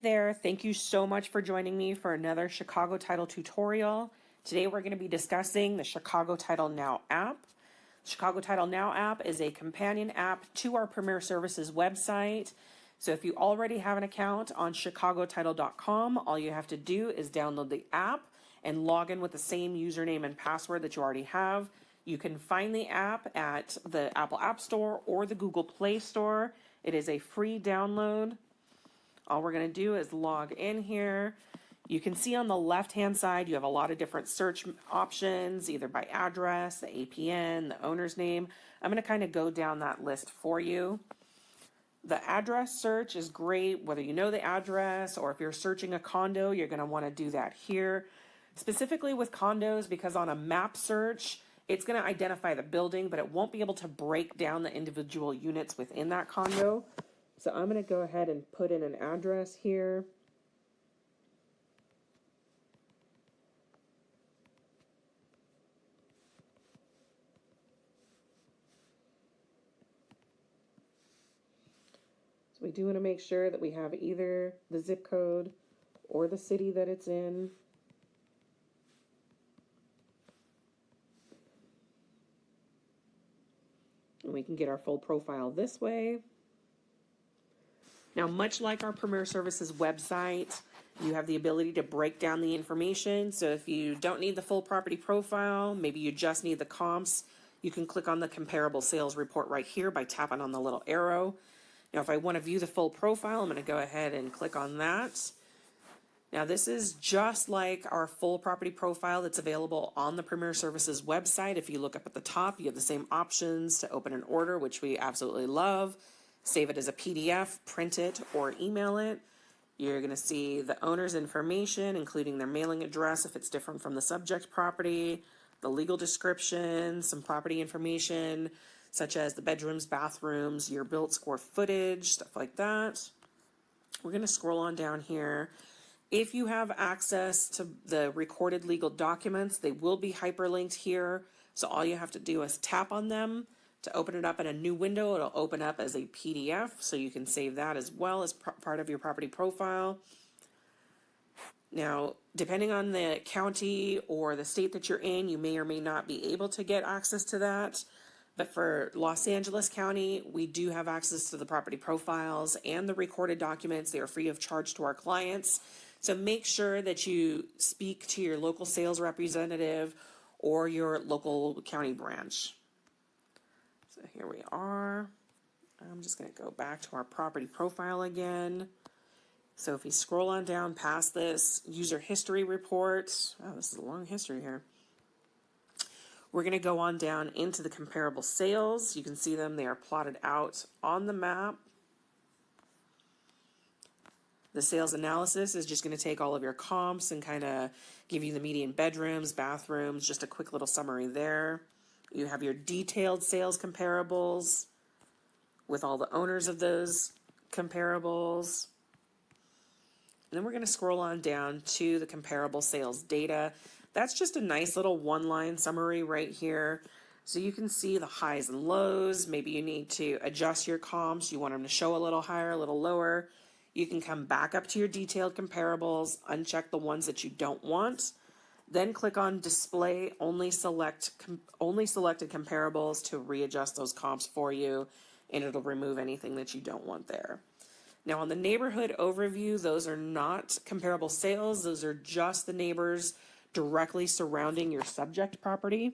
There, thank you so much for joining me for another Chicago Title tutorial. Today we're going to be discussing the Chicago Title Now app. Chicago Title Now app is a companion app to our Premier Services website. So if you already have an account on chicagotitle.com, all you have to do is download the app and log in with the same username and password that you already have. You can find the app at the Apple App Store or the Google Play Store. It is a free download. All we're going to do is log in here. You can see on the left-hand side, you have a lot of different search options, either by address, the APN, the owner's name. I'm going to kind of go down that list for you. The address search is great, whether you know the address or if you're searching a condo, you're going to want to do that here. Specifically with condos, because on a map search, it's going to identify the building, but it won't be able to break down the individual units within that condo. So I'm going to go ahead and put in an address here. So we do want to make sure that we have either the zip code or the city that it's in. And we can get our full profile this way. Now, much like our Premier Services website, you have the ability to break down the information. So if you don't need the full property profile, maybe you just need the comps, you can click on the comparable sales report right here by tapping on the little arrow. Now, if I want to view the full profile, I'm going to go ahead and click on that. Now, this is just like our full property profile that's available on the Premier Services website. If you look up at the top, you have the same options to open an order, which we absolutely love. Save it as a PDF, print it, or email it. You're going to see the owner's information, including their mailing address if it's different from the subject property, the legal description, some property information, such as the bedrooms, bathrooms, your built square footage, stuff like that. We're going to scroll on down here. If you have access to the recorded legal documents, they will be hyperlinked here. So all you have to do is tap on them. To open it up in a new window, it'll open up as a PDF, so you can save that as well as part of your property profile. Now, depending on the county or the state that you're in, you may or may not be able to get access to that. But for Los Angeles County, we do have access to the property profiles and the recorded documents. They are free of charge to our clients. So make sure that you speak to your local sales representative or your local county branch. So here we are. I'm just going to go back to our property profile again. So if you scroll on down past this user history report, oh, this is a long history here. We're going to go on down into the comparable sales. You can see them. They are plotted out on the map. The sales analysis is just going to take all of your comps and kind of give you the median bedrooms, bathrooms, just a quick little summary there. You have your detailed sales comparables with all the owners of those comparables. And then we're going to scroll on down to the comparable sales data. That's just a nice little one-line summary right here. So you can see the highs and lows. Maybe you need to adjust your comps. You want them to show a little higher, a little lower. You can come back up to your detailed comparables, uncheck the ones that you don't want. Then click on display only selected comparables to readjust those comps for you, and it'll remove anything that you don't want there. Now on the neighborhood overview, those are not comparable sales. Those are just the neighbors directly surrounding your subject property.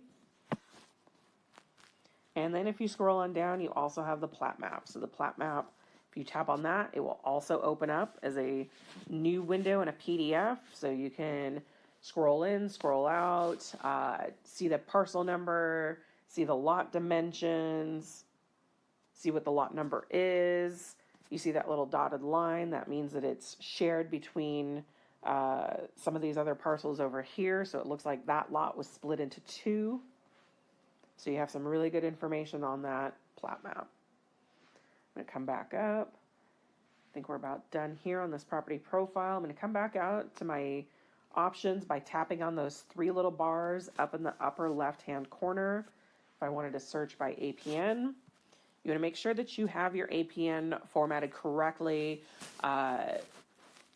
And then if you scroll on down, you also have the plat map. So the plat map, if you tap on that, it will also open up as a new window in a PDF. So you can scroll in, scroll out, see the parcel number, see the lot dimensions, see what the lot number is. You see that little dotted line, that means that it's shared between some of these other parcels over here. So it looks like that lot was split into two. So you have some really good information on that plat map. I'm going to come back up. I think we're about done here on this property profile. I'm going to come back out to my options by tapping on those three little bars up in the upper left-hand corner. If I wanted to search by APN, you want to make sure that you have your APN formatted correctly.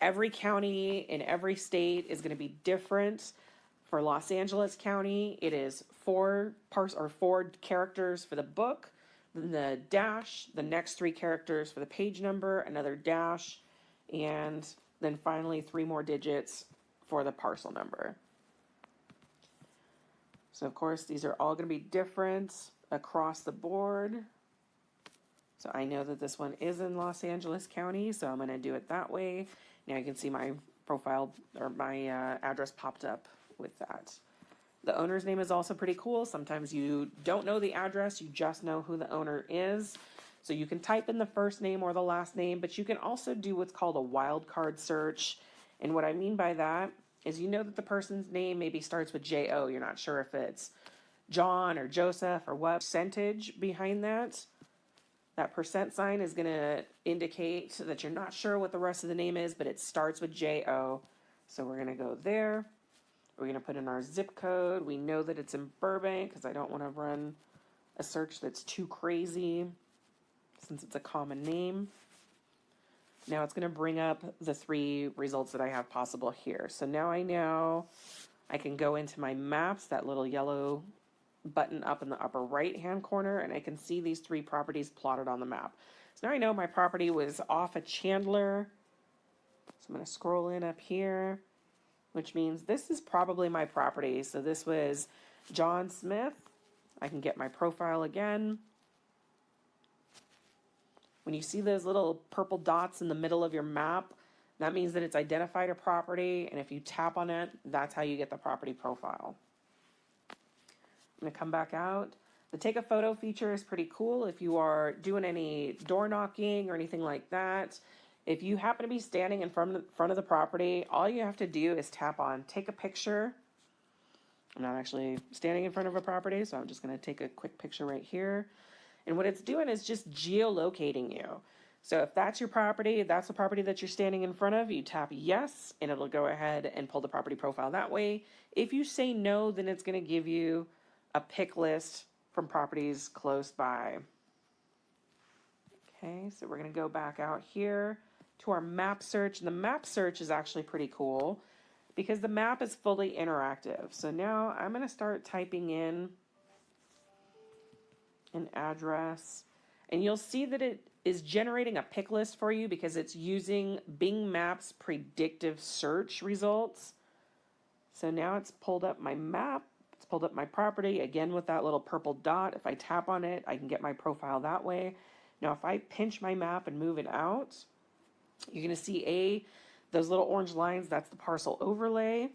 every county in every state is going to be different. For Los Angeles County, it is 4 characters for the book, then the dash, the next 3 characters for the page number, another dash, and then finally 3 more digits for the parcel number. So of course, these are all going to be different across the board. So I know that this one is in Los Angeles County, so I'm going to do it that way. Now you can see my profile or my address popped up with that. The owner's name is also pretty cool. Sometimes you don't know the address, you just know who the owner is. So you can type in the first name or the last name, but you can also do what's called a wildcard search. And what I mean by that is you know that the person's name maybe starts with J-O. You're not sure if it's John or Joseph or what percentage behind that. That percent sign is going to indicate that you're not sure what the rest of the name is, but it starts with J-O. So we're going to go there. We're going to put in our zip code. We know that it's in Burbank because I don't want to run a search that's too crazy since it's a common name. Now it's going to bring up the 3 results that I have possible here. So now I know I can go into my maps, that little yellow button up in the upper right hand corner, and I can see these 3 properties plotted on the map. So now I know my property was off of Chandler. So I'm going to scroll in up here, which means this is probably my property. So this was John Smith. I can get my profile again. When you see those little purple dots in the middle of your map, that means that it's identified a property, and if you tap on it, that's how you get the property profile. I'm going to come back out. The take a photo feature is pretty cool if you are doing any door knocking or anything like that. If you happen to be standing in front of the property, all you have to do is tap on take a picture. I'm not actually standing in front of a property, so I'm just going to take a quick picture right here. And what it's doing is just geolocating you. So if that's your property, that's the property that you're standing in front of, you tap yes, and it'll go ahead and pull the property profile that way. If you say no, then it's going to give you a pick list from properties close by. Okay, so we're going to go back out here to our map search. And the map search is actually pretty cool because the map is fully interactive. So now I'm going to start typing in an address, and you'll see that it is generating a pick list for you because it's using Bing Maps predictive search results. So now it's pulled up my map, it's pulled up my property, again with that little purple dot. If I tap on it, I can get my profile that way. Now if I pinch my map and move it out, you're going to see those little orange lines, that's the parcel overlay.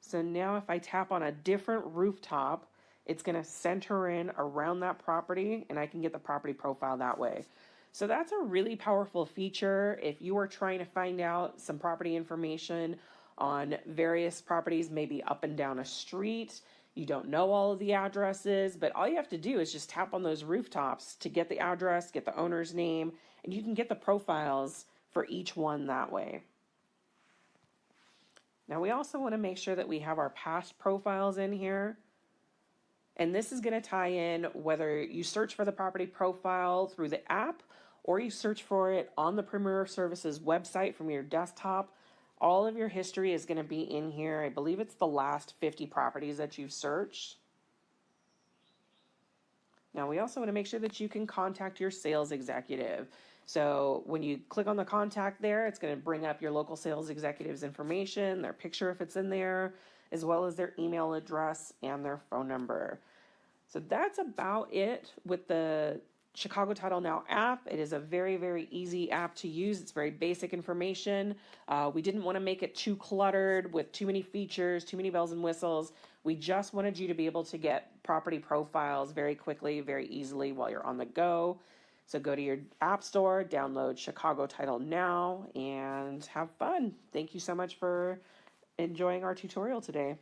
So now if I tap on a different rooftop, it's going to center in around that property, and I can get the property profile that way. So that's a really powerful feature if you are trying to find out some property information on various properties, maybe up and down a street. You don't know all of the addresses, but all you have to do is just tap on those rooftops to get the address, get the owner's name, and you can get the profiles for each one that way. Now we also want to make sure that we have our past profiles in here. And this is going to tie in whether you search for the property profile through the app or you search for it on the Premier Services website from your desktop. All of your history is going to be in here. I believe it's the last 50 properties that you've searched. Now we also want to make sure that you can contact your sales executive. So when you click on the contact there, it's going to bring up your local sales executive's information, their picture if it's in there, as well as their email address and their phone number. So that's about it with the Chicago Title Now app. It is a very, very easy app to use. It's very basic information. We didn't want to make it too cluttered with too many features, too many bells and whistles. We just wanted you to be able to get property profiles very quickly, very easily while you're on the go. So go to your app store, download Chicago Title Now, and have fun. Thank you so much for enjoying our tutorial today.